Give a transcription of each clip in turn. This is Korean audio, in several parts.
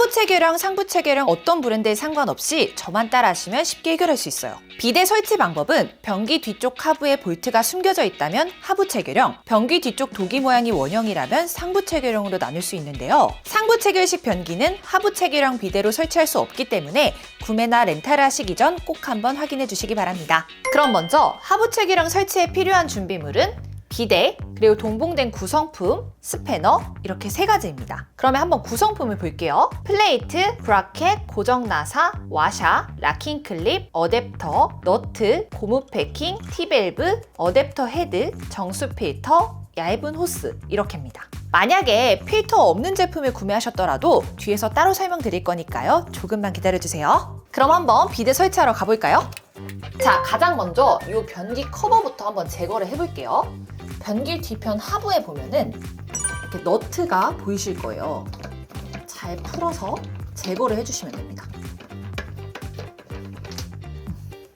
하부 체계랑 상부 체계랑 어떤 브랜드에 상관없이 저만 따라하시면 쉽게 해결할 수 있어요. 비대 설치 방법은 변기 뒤쪽 하부에 볼트가 숨겨져 있다면 하부 체계령, 변기 뒤쪽 도기 모양이 원형이라면 상부 체계령으로 나눌 수 있는데요. 상부 체결식 변기는 하부 체계령 비대로 설치할 수 없기 때문에 구매나 렌탈을 하시기 전 꼭 한번 확인해 주시기 바랍니다. 그럼 먼저 하부 체계령 설치에 필요한 준비물은 비대, 그리고 동봉된 구성품, 스패너 이렇게 세 가지입니다. 그러면 한번 구성품을 볼게요. 플레이트, 브라켓, 고정 나사, 와샤, 락킹 클립, 어댑터, 너트, 고무 패킹, T밸브, 어댑터 헤드, 정수 필터, 얇은 호스 이렇게입니다. 만약에 필터 없는 제품을 구매하셨더라도 뒤에서 따로 설명드릴 거니까요. 조금만 기다려주세요. 그럼 한번 비대 설치하러 가볼까요? 자, 가장 먼저 이 변기 커버부터 한번 제거를 해볼게요. 변기 뒤편 하부에 보면은 이렇게 너트가 보이실 거예요. 잘 풀어서 제거를 해주시면 됩니다.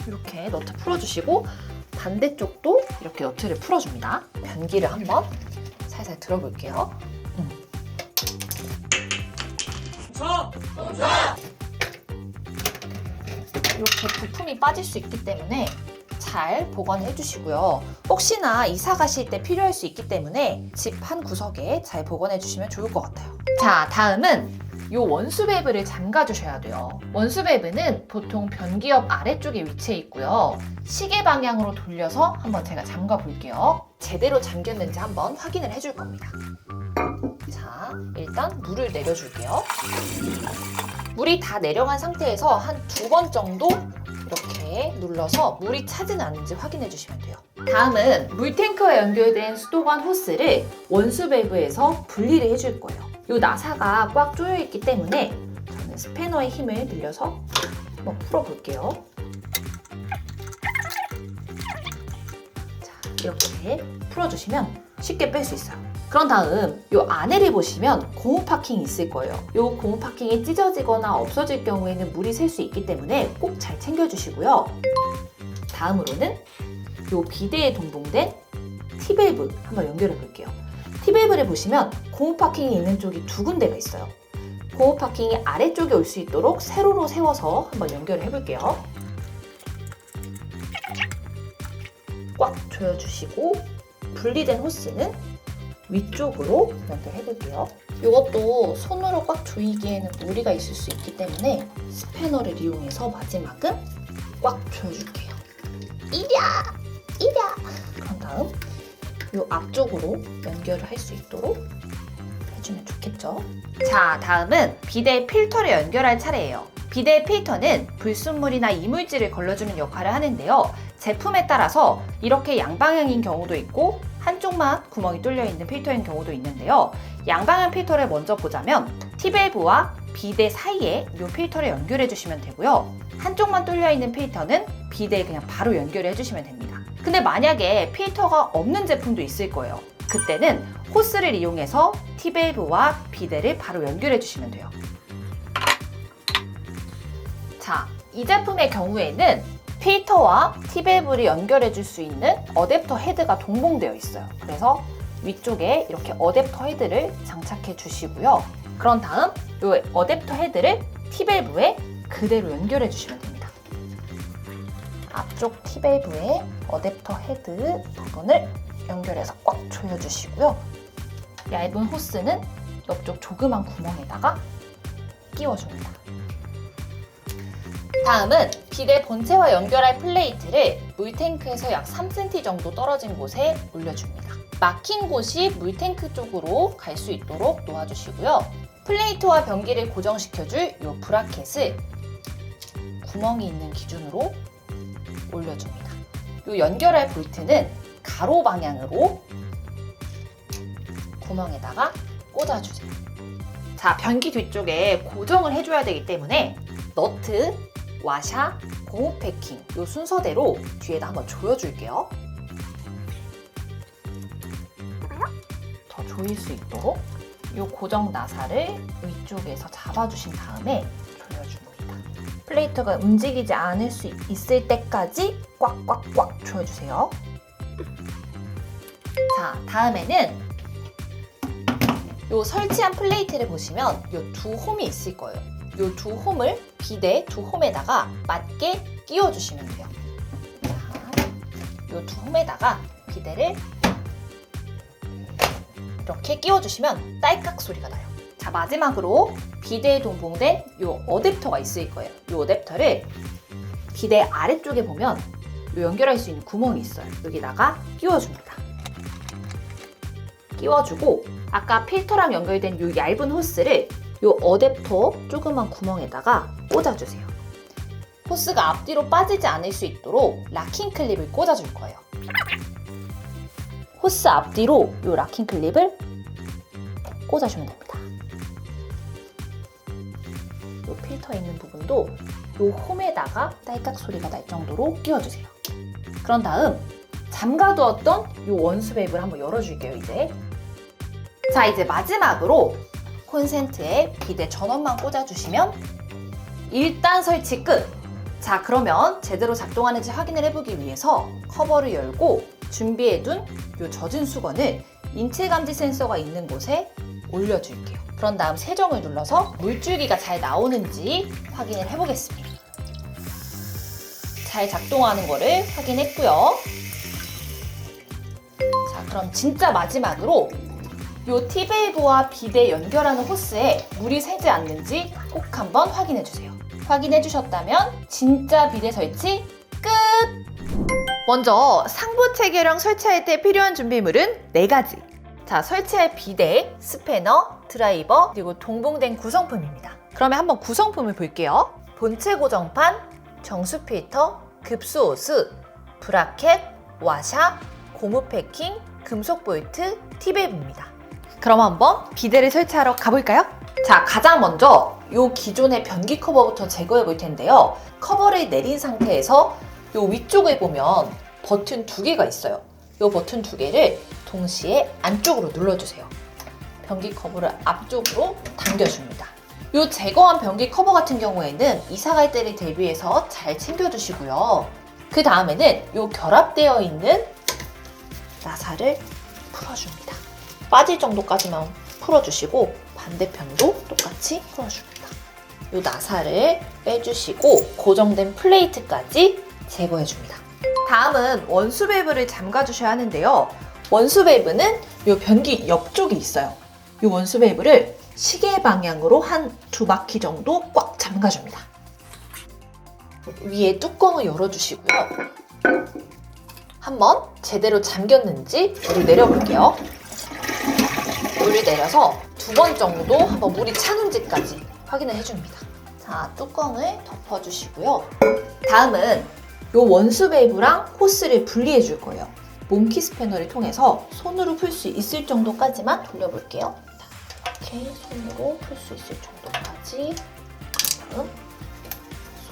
이렇게 너트 풀어주시고 반대쪽도 이렇게 너트를 풀어줍니다. 변기를 한번 살살 들어볼게요. 이렇게 부품이 빠질 수 있기 때문에 잘 보관해 주시고요. 혹시나 이사 가실 때 필요할 수 있기 때문에 집 한 구석에 잘 보관해 주시면 좋을 것 같아요. 자, 다음은 이 원수 밸브를 잠가 주셔야 돼요. 원수 밸브는 보통 변기 옆 아래쪽에 위치해 있고요. 시계 방향으로 돌려서 한번 제가 잠가 볼게요. 제대로 잠겼는지 한번 확인을 해줄 겁니다. 자, 일단 물을 내려줄게요. 물이 다 내려간 상태에서 한 2번 정도 이렇게 눌러서 물이 차지는 않는지 확인해 주시면 돼요. 다음은 물탱크와 연결된 수도관 호스를 원수 밸브에서 분리를 해줄 거예요. 이 나사가 꽉 조여 있기 때문에 저는 스패너의 힘을 늘려서 한번 풀어볼게요. 자, 이렇게 풀어주시면 쉽게 뺄 수 있어요. 그런 다음 이 안에를 보시면 고무 파킹이 있을 거예요. 이 고무 파킹이 찢어지거나 없어질 경우에는 물이 셀 수 있기 때문에 꼭 잘 챙겨주시고요. 다음으로는 이 비대에 동봉된 T밸브 한번 연결해 볼게요. T밸브를 보시면 고무 파킹이 있는 쪽이 2군데가 있어요. 고무 파킹이 아래쪽에 올 수 있도록 세로로 세워서 한번 연결을 해볼게요. 꽉 조여주시고 분리된 호스는 위쪽으로 연결해볼게요. 이것도 손으로 꽉 조이기에는 무리가 있을 수 있기 때문에 스패너를 이용해서 마지막은 꽉 조여줄게요. 이랴! 그런 다음 이 앞쪽으로 연결을 할 수 있도록 해주면 좋겠죠. 자, 다음은 비대 필터를 연결할 차례예요. 비대 필터는 불순물이나 이물질을 걸러주는 역할을 하는데요. 제품에 따라서 이렇게 양방향인 경우도 있고 한쪽만 구멍이 뚫려 있는 필터인 경우도 있는데요. 양방향 필터를 먼저 보자면 T밸브와 비대 사이에 이 필터를 연결해 주시면 되고요. 한쪽만 뚫려 있는 필터는 비대에 그냥 바로 연결해 주시면 됩니다. 근데 만약에 필터가 없는 제품도 있을 거예요. 그때는 호스를 이용해서 T밸브와 비대를 바로 연결해 주시면 돼요. 자, 이 제품의 경우에는 필터와 T밸브를 연결해 줄 수 있는 어댑터 헤드가 동봉되어 있어요. 그래서 위쪽에 이렇게 어댑터 헤드를 장착해 주시고요. 그런 다음 이 어댑터 헤드를 T밸브에 그대로 연결해 주시면 됩니다. 앞쪽 T밸브에 어댑터 헤드 부분을 연결해서 꽉 조여주시고요. 얇은 호스는 옆쪽 조그만 구멍에다가 끼워줍니다. 다음은 비대 본체와 연결할 플레이트를 물탱크에서 약 3cm 정도 떨어진 곳에 올려줍니다. 막힌 곳이 물탱크 쪽으로 갈 수 있도록 놓아주시고요. 플레이트와 변기를 고정시켜줄 이 브라켓을 구멍이 있는 기준으로 올려줍니다. 이 연결할 볼트는 가로 방향으로 구멍에다가 꽂아주세요. 자, 변기 뒤쪽에 고정을 해줘야 되기 때문에 너트, 와샤, 고무 패킹 이 순서대로 뒤에다 한번 조여줄게요. 더 조일 수 있도록 이 고정 나사를 위쪽에서 잡아주신 다음에 조여줍니다. 플레이트가 움직이지 않을 수 있을 때까지 꽉꽉꽉 조여주세요. 자, 다음에는 요 설치한 플레이트를 보시면 요 두 홈이 있을 거예요. 요 두 홈을 비데 두 홈에다가 맞게 끼워주시면 돼요. 요 두 홈에다가 비데를 이렇게 끼워주시면 딸깍 소리가 나요. 자, 마지막으로 비데에 동봉된 요 어댑터가 있을 거예요. 요 어댑터를 비데 아래쪽에 보면 요 연결할 수 있는 구멍이 있어요. 여기다가 끼워줍니다. 끼워주고 아까 필터랑 연결된 요 얇은 호스를 요 어댑터 조그만 구멍에다가 꽂아주세요. 호스가 앞뒤로 빠지지 않을 수 있도록 락킹 클립을 꽂아줄 거예요. 호스 앞뒤로 요 락킹 클립을 꽂아주면 됩니다. 요 필터에 있는 부분도 요 홈에다가 딸깍 소리가 날 정도로 끼워주세요. 그런 다음 잠가두었던 요 원수 밸브를 한번 열어줄게요, 이제. 자, 이제 마지막으로 콘센트에 비데 전원만 꽂아주시면 1단 설치 끝! 자, 그러면 제대로 작동하는지 확인을 해보기 위해서 커버를 열고 준비해둔 요 젖은 수건을 인체 감지 센서가 있는 곳에 올려줄게요. 그런 다음 세정을 눌러서 물줄기가 잘 나오는지 확인을 해보겠습니다. 잘 작동하는 거를 확인했고요. 자, 그럼 진짜 마지막으로 요 티밸브와 비데 연결하는 호스에 물이 새지 않는지 꼭 한번 확인해 주세요. 확인해 주셨다면 진짜 비데 설치 끝! 먼저 상부 체계령 설치할 때 필요한 준비물은 4가지. 자, 설치할 비데, 스패너, 드라이버, 그리고 동봉된 구성품입니다. 그러면 한번 구성품을 볼게요. 본체 고정판, 정수 필터, 급수 호스, 브라켓, 와샤, 고무 패킹, 금속 볼트, 티밸브입니다. 그럼 한번 비데를 설치하러 가볼까요? 자, 가장 먼저 요 기존의 변기 커버부터 제거해 볼 텐데요. 커버를 내린 상태에서 요 위쪽에 보면 버튼 2개가 있어요. 요 버튼 2개를 동시에 안쪽으로 눌러주세요. 변기 커버를 앞쪽으로 당겨줍니다. 요 제거한 변기 커버 같은 경우에는 이사 갈 때를 대비해서 잘 챙겨주시고요. 그 다음에는 요 결합되어 있는 나사를 풀어줍니다. 빠질 정도까지만 풀어주시고 반대편도 똑같이 풀어줍니다. 이 나사를 빼주시고 고정된 플레이트까지 제거해줍니다. 다음은 원수 밸브를 잠가주셔야 하는데요. 원수 밸브는 이 변기 옆쪽에 있어요. 이 원수 밸브를 시계 방향으로 한 2바퀴 정도 꽉 잠가줍니다. 위에 뚜껑을 열어주시고요. 한번 제대로 잠겼는지 물을 내려볼게요. 물을 내려서 2번 정도 한번 물이 차는지까지 확인을 해줍니다. 자, 뚜껑을 덮어주시고요. 다음은 이 원수 밸브랑 호스를 분리해 줄 거예요. 몽키 스패너를 통해서 손으로 풀 수 있을 정도까지만 돌려볼게요. 이렇게 손으로 풀 수 있을 정도까지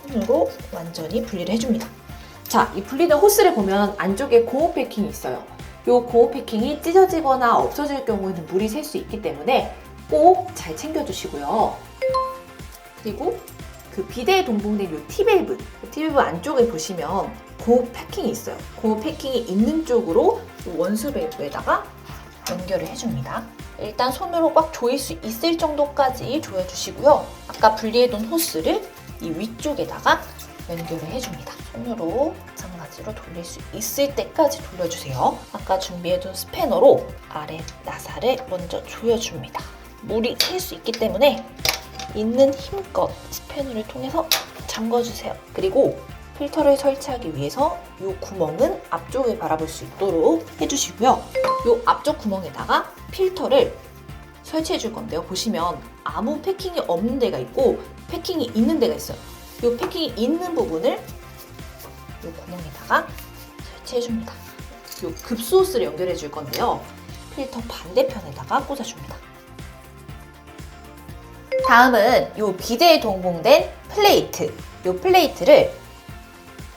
손으로 완전히 분리를 해줍니다. 자, 이 분리된 호스를 보면 안쪽에 고무 패킹이 있어요. 이 고무 패킹이 찢어지거나 없어질 경우에는 물이 셀 수 있기 때문에 꼭 잘 챙겨주시고요. 그리고 그 비데에 동봉된 이 티밸브, 티밸브 안쪽에 보시면 고무 패킹이 있어요. 고무 패킹이 있는 쪽으로 원수 밸브에다가 연결을 해줍니다. 일단 손으로 꽉 조일 수 있을 정도까지 조여주시고요. 아까 분리해둔 호스를 이 위쪽에다가 연결을 해줍니다. 손으로 마찬가지로 돌릴 수 있을 때까지 돌려주세요. 아까 준비해둔 스패너로 아래 나사를 먼저 조여줍니다. 물이 튈 수 있기 때문에 있는 힘껏 스패너를 통해서 잠궈주세요. 그리고 필터를 설치하기 위해서 이 구멍은 앞쪽을 바라볼 수 있도록 해주시고요. 이 앞쪽 구멍에다가 필터를 설치해 줄 건데요. 보시면 아무 패킹이 없는 데가 있고 패킹이 있는 데가 있어요. 이 패킹이 있는 부분을 이 구멍에다가 설치해 줍니다. 이 급수 호스를 연결해 줄 건데요. 필터 반대편에다가 꽂아줍니다. 다음은 이 비데에 동봉된 플레이트. 이 플레이트를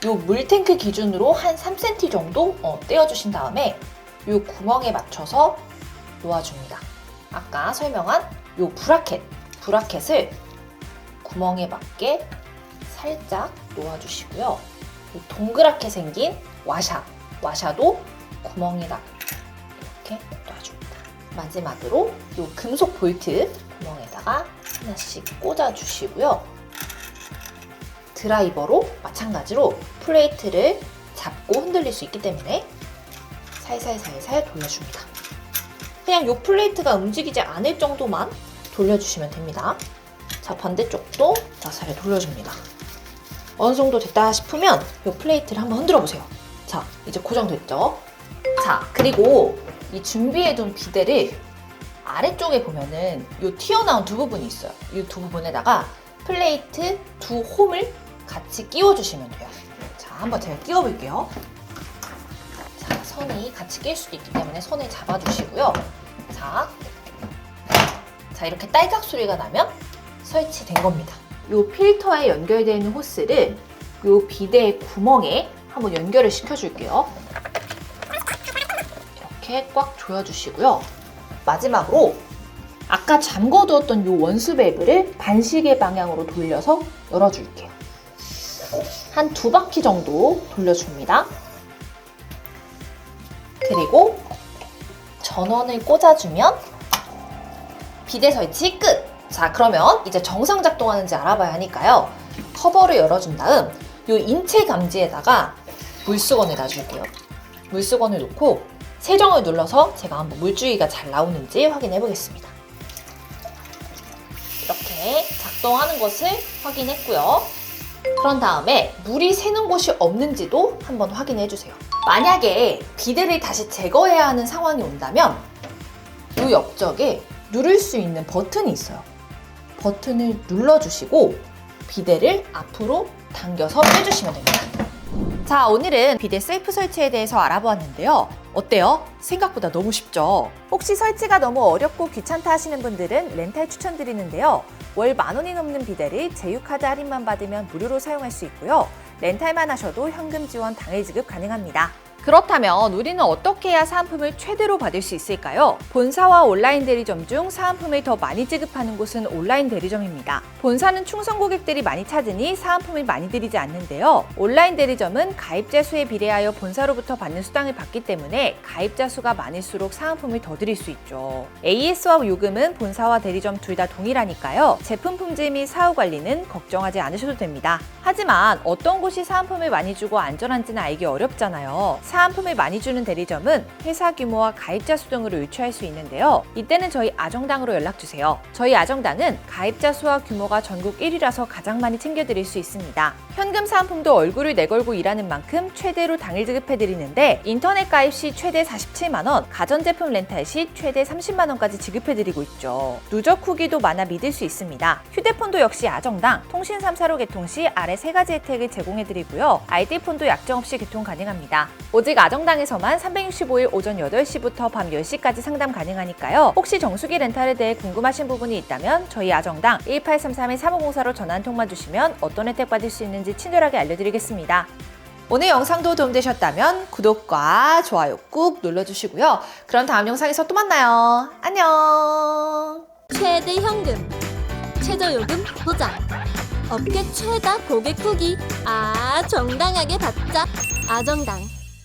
이 물탱크 기준으로 한 3cm 정도 떼어주신 다음에 이 구멍에 맞춰서 놓아줍니다. 아까 설명한 이 브라켓을 구멍에 맞게 살짝 놓아주시고요. 이 동그랗게 생긴 와샤도 구멍에다 이렇게 놔줍니다. 마지막으로 이 금속 볼트 구멍에다가 하나씩 꽂아주시고요. 드라이버로 마찬가지로 플레이트를 잡고 흔들릴 수 있기 때문에 살살살살 돌려줍니다. 그냥 이 플레이트가 움직이지 않을 정도만 돌려주시면 됩니다. 자, 반대쪽도 나사를 돌려줍니다. 어느 정도 됐다 싶으면 이 플레이트를 한번 흔들어 보세요. 자, 이제 고정됐죠? 자, 그리고 이 준비해둔 비데를 아래쪽에 보면은 이 튀어나온 두 부분이 있어요. 이 두 부분에다가 플레이트 두 홈을 같이 끼워주시면 돼요. 자, 한번 제가 끼워볼게요. 자, 선이 같이 낄 수도 있기 때문에 손을 잡아주시고요. 자, 이렇게 딸깍 소리가 나면 설치된 겁니다. 이 필터에 연결되어 있는 호스를 이 비데의 구멍에 한번 연결을 시켜줄게요. 이렇게 꽉 조여주시고요. 마지막으로 아까 잠궈두었던 이 원수 밸브를 반시계 방향으로 돌려서 열어줄게요. 한 2바퀴 정도 돌려줍니다. 그리고 전원을 꽂아주면 비데 설치 끝! 자, 그러면 이제 정상 작동하는지 알아봐야 하니까요. 커버를 열어준 다음 이 인체 감지에다가 물수건을 놔줄게요. 물수건을 놓고 세정을 눌러서 제가 한번 물줄기가 잘 나오는지 확인해 보겠습니다. 이렇게 작동하는 것을 확인했고요. 그런 다음에 물이 새는 곳이 없는지도 한번 확인해 주세요. 만약에 비데를 다시 제거해야 하는 상황이 온다면 이 옆쪽에 누를 수 있는 버튼이 있어요. 버튼을 눌러주시고 비데를 앞으로 당겨서 빼주시면 됩니다. 자, 오늘은 비데 셀프 설치에 대해서 알아보았는데요. 어때요? 생각보다 너무 쉽죠? 혹시 설치가 너무 어렵고 귀찮다 하시는 분들은 렌탈 추천드리는데요. 월 10,000원이 넘는 비데를 제휴카드 할인만 받으면 무료로 사용할 수 있고요. 렌탈만 하셔도 현금 지원 당일 지급 가능합니다. 그렇다면 우리는 어떻게 해야 사은품을 최대로 받을 수 있을까요? 본사와 온라인 대리점 중 사은품을 더 많이 지급하는 곳은 온라인 대리점입니다. 본사는 충성 고객들이 많이 찾으니 사은품을 많이 드리지 않는데요. 온라인 대리점은 가입자 수에 비례하여 본사로부터 받는 수당을 받기 때문에 가입자 수가 많을수록 사은품을 더 드릴 수 있죠. AS와 요금은 본사와 대리점 둘 다 동일하니까요. 제품 품질 및 사후 관리는 걱정하지 않으셔도 됩니다. 하지만 어떤 곳이 사은품을 많이 주고 안전한지는 알기 어렵잖아요. 사은품을 많이 주는 대리점은 회사 규모와 가입자 수 등으로 유추할 수 있는데요. 이때는 저희 아정당으로 연락주세요. 저희 아정당은 가입자 수와 규모가 전국 1위라서 가장 많이 챙겨드릴 수 있습니다. 현금 사은품도 얼굴을 내걸고 일하는 만큼 최대로 당일 지급해드리는데 인터넷 가입 시 최대 47만원, 가전제품 렌탈 시 최대 30만원까지 지급해드리고 있죠. 누적 후기도 많아 믿을 수 있습니다. 휴대폰도 역시 아정당, 통신 3사로 개통 시 아래 3가지 혜택을 제공해드리고요. ID폰도 약정 없이 개통 가능합니다. 오직 아정당에서만 365일 오전 8시부터 밤 10시까지 상담 가능하니까요. 혹시 정수기 렌탈에 대해 궁금하신 부분이 있다면 저희 아정당 1833-3504로 전화 한 통만 주시면 어떤 혜택 받을 수 있는지 친절하게 알려드리겠습니다. 오늘 영상도 도움되셨다면 구독과 좋아요 꾹 눌러주시고요. 그럼 다음 영상에서 또 만나요. 안녕. 최대 현금, 최저 요금 보장, 업계 최다 고객 후기, 정당하게 받자. 아정당.